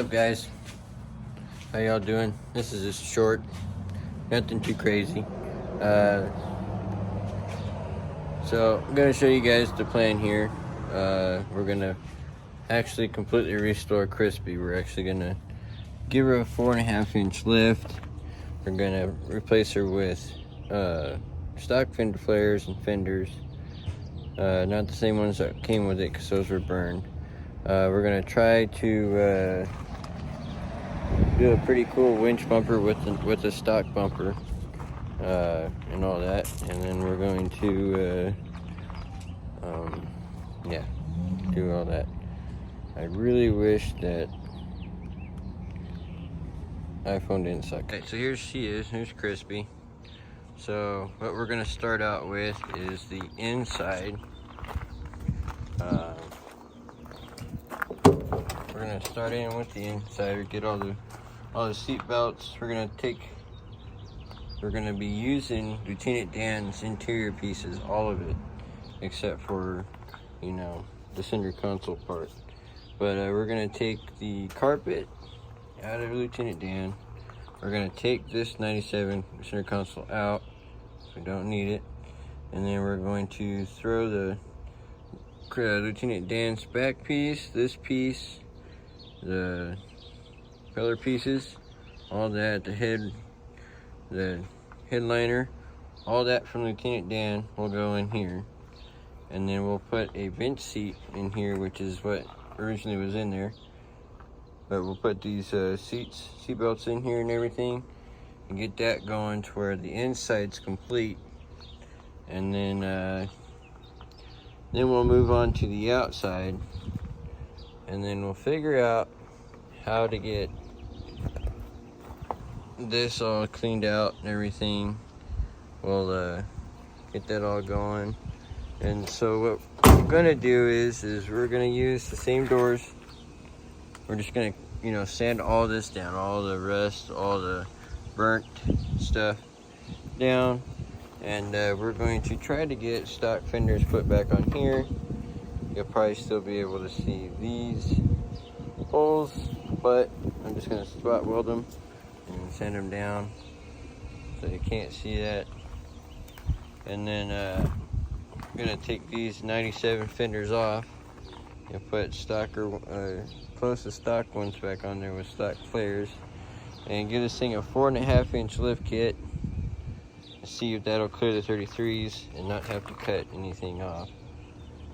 up, guys? How y'all doing? This is just short, nothing too crazy. So I'm gonna show you guys the plan here. We're gonna actually completely restore Crispy. We're actually gonna give her a 4.5-inch lift. We're gonna replace her with stock fender flares and fenders. Not the same ones that came with it, because those were burned. We're gonna try to do a pretty cool winch bumper with a stock bumper and all that, and then we're going to yeah, do all that. I really wish that iPhone didn't suck. Okay, so here she is. Here's Crispy. So what we're gonna start out with is the inside. We're gonna start in with the inside. Get all the seat belts. We're gonna be using Lieutenant Dan's interior pieces, all of it, except for, you know, the center console part. But we're gonna take the carpet out of Lieutenant Dan. We're gonna take this 97 center console out. We don't need it. And then we're going to throw the Lieutenant Dan's back piece, this piece, the pillar pieces, all that, the headliner, all that from Lieutenant Dan will go in here. And then we'll put a bench seat in here, which is what originally was in there. But we'll put these seat belts in here and everything, and get that going to where the inside's complete. And then we'll move on to the outside, and then we'll figure out how to get this all cleaned out and everything. We'll get that all going. And so what we're gonna do is we're gonna use the same doors. We're just gonna, you know, sand all this down, all the rust, all the burnt stuff down. And we're going to try to get stock fenders put back on here. You'll probably still be able to see these holes, but I'm just gonna spot weld them and sand them down so you can't see that. And then I'm gonna take these 97 fenders off and put close to stock ones back on there with stock flares, and give this thing a 4.5-inch lift kit. See if that'll clear the 33s and not have to cut anything off.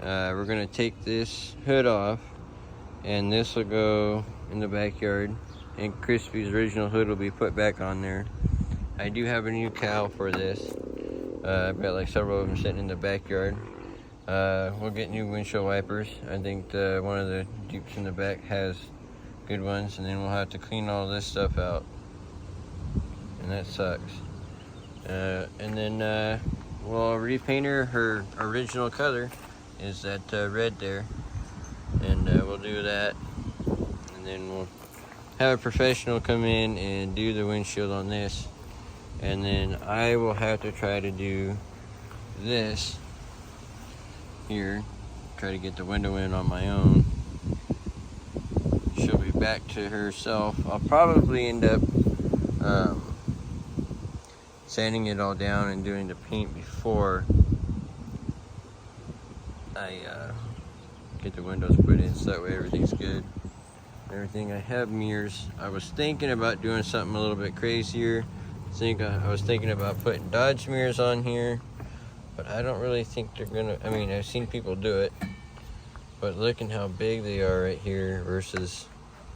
We're gonna take this hood off, and this will go in the backyard, and Crispy's original hood will be put back on there. I do have a new cowl for this. I've got like several of them sitting in the backyard. We'll get new windshield wipers. I think one of the Jeeps in the back has good ones, and then we'll have to clean all this stuff out, and that sucks. And then we'll repaint her original color, is that red there, and we'll do that. And then we'll have a professional come in and do the windshield on this, and then I will have to try to do this here, try to get the window in on my own. She'll be back to herself. I'll probably end up sanding it all down and doing the paint before I get the windows put in, so that way everything's good. Everything. I have mirrors. I was thinking about doing something a little bit crazier. I was thinking about putting Dodge mirrors on here, but I don't really think they're gonna, I mean, I've seen people do it, but looking how big they are right here versus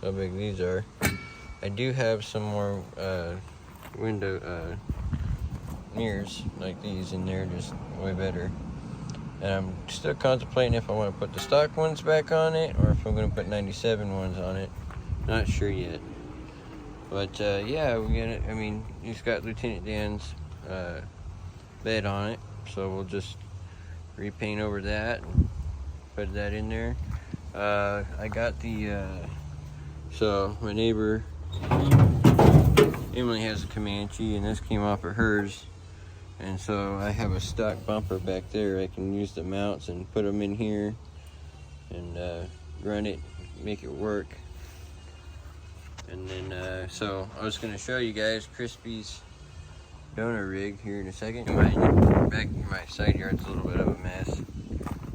how big these are. I do have some more window mirrors like these in there, just way better. And I'm still contemplating if I want to put the stock ones back on it, or if I'm going to put 97 ones on it. Not sure yet. But yeah, I mean, it's got Lieutenant Dan's bed on it, so we'll just repaint over that and put that in there. I got so my neighbor Emily has a Comanche, and this came off of hers. And so I have a stock bumper back there. I can use the mounts and put them in here and run it, make it work. And then, so I was going to show you guys Crispy's donor rig here in a second. My side yard's a little bit of a mess.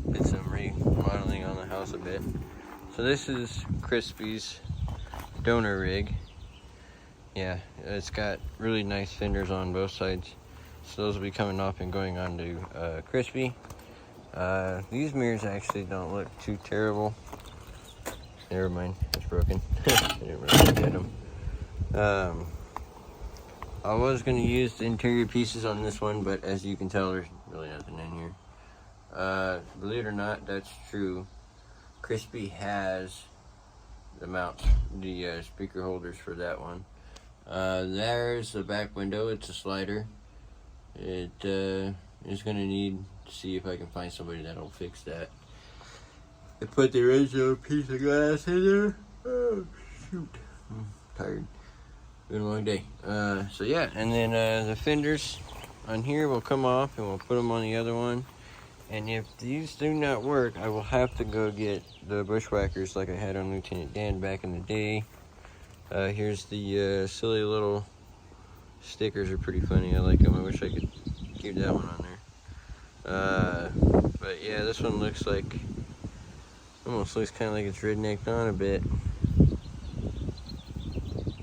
Did some remodeling on the house a bit. So this is Crispy's donor rig. Yeah, it's got really nice fenders on both sides. So those will be coming off and going on to Crispy. These mirrors actually don't look too terrible. Never mind, it's broken. I didn't really get them. I was going to use the interior pieces on this one, but as you can tell, there's really nothing in here. Believe it or not, that's true. Crispy has the mounts, the speaker holders for that one. There's the back window. It's a slider. It is going to need to see if I can find somebody that'll fix that. I put the original piece of glass in there. Oh, shoot. I'm tired. Been a long day. So yeah, and then the fenders on here will come off and we'll put them on the other one. And if these do not work, I will have to go get the bushwhackers like I had on Lieutenant Dan back in the day. Here's the silly little stickers, are pretty funny. I like them. I wish I could keep that one on there. But yeah, this one looks like, almost looks kind of like it's rednecked on a bit.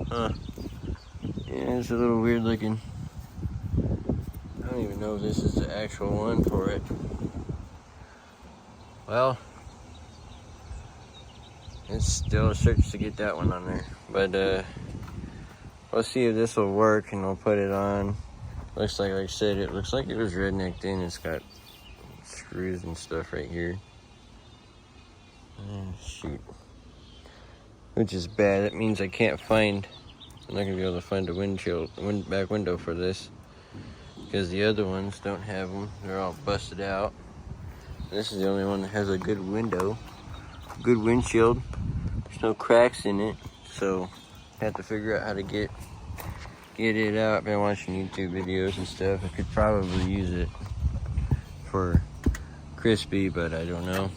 Huh. Yeah, it's a little weird looking. I don't even know if this is the actual one for it. Well, it's still a search to get that one on there. But we'll see if this will work and we'll put it on. Looks like I said, it looks like it was rednecked in. It's got screws and stuff right here. Shoot. Which is bad. That means I can't find, I'm not gonna be able to find a back window for this, because the other ones don't have them. They're all busted out. This is the only one that has a good window, good windshield. There's no cracks in it, so I have to figure out how to get it out. I've been watching YouTube videos and stuff. I could probably use it for Crispy, but I don't know.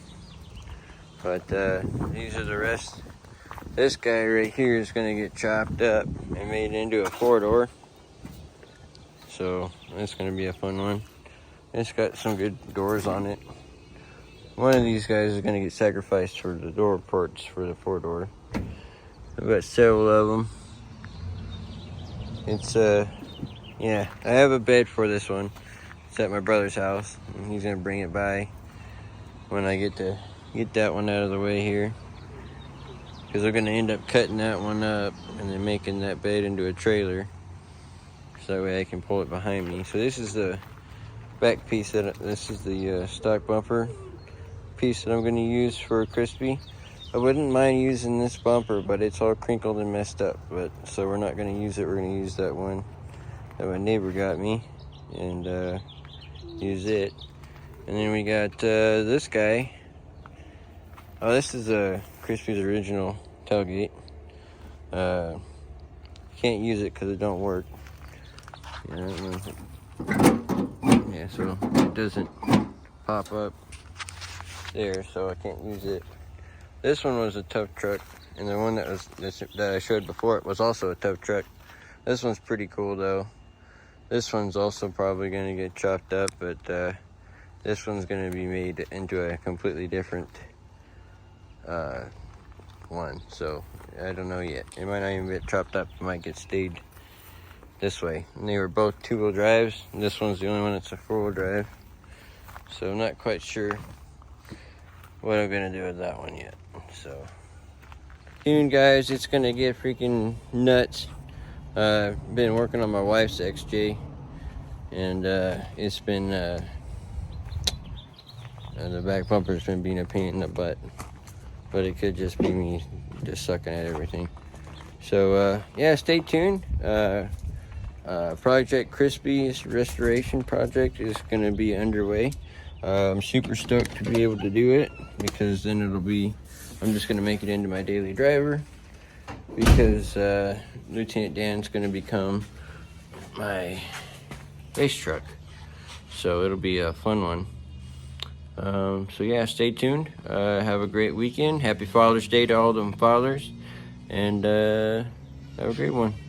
But these are the rest. This guy right here is going to get chopped up and made into a 4-door. So that's going to be a fun one. It's got some good doors on it. One of these guys is going to get sacrificed for the door ports for the 4-door. I've got several of them. It's yeah, I have a bed for this one. It's at my brother's house, and he's going to bring it by when I get to get that one out of the way here. Because they're going to end up cutting that one up and then making that bed into a trailer. So that way I can pull it behind me. So this is the back piece, this is the stock bumper piece that I'm going to use for Crispy. I wouldn't mind using this bumper, but it's all crinkled and messed up. But so we're not going to use it. We're going to use that one that my neighbor got me and use it. And then we got this guy. Oh, this is Crispy's original tailgate. Can't use it because it don't work. Yeah, so it doesn't pop up there, so I can't use it. This one was a tough truck, and the one that I showed before it was also a tough truck. This one's pretty cool though. This one's also probably going to get chopped up, but this one's going to be made into a completely different one. So I don't know yet. It might not even get chopped up. It might get stayed this way. And they were both 2-wheel drives. And this one's the only one that's a 4-wheel drive. So I'm not quite sure what I'm gonna do with that one yet. So soon, guys, it's gonna get freaking nuts. Been working on my wife's XJ, and it's been the back bumper's been being a pain in the butt, but it could just be me just sucking at everything. So yeah, stay tuned. Project Crispy's restoration project is going to be underway. I'm super stoked to be able to do it, because then I'm just going to make it into my daily driver, because Lieutenant Dan's going to become my base truck. So it'll be a fun one. So yeah, stay tuned. Have a great weekend. Happy Father's Day to all them fathers. And Have a great one.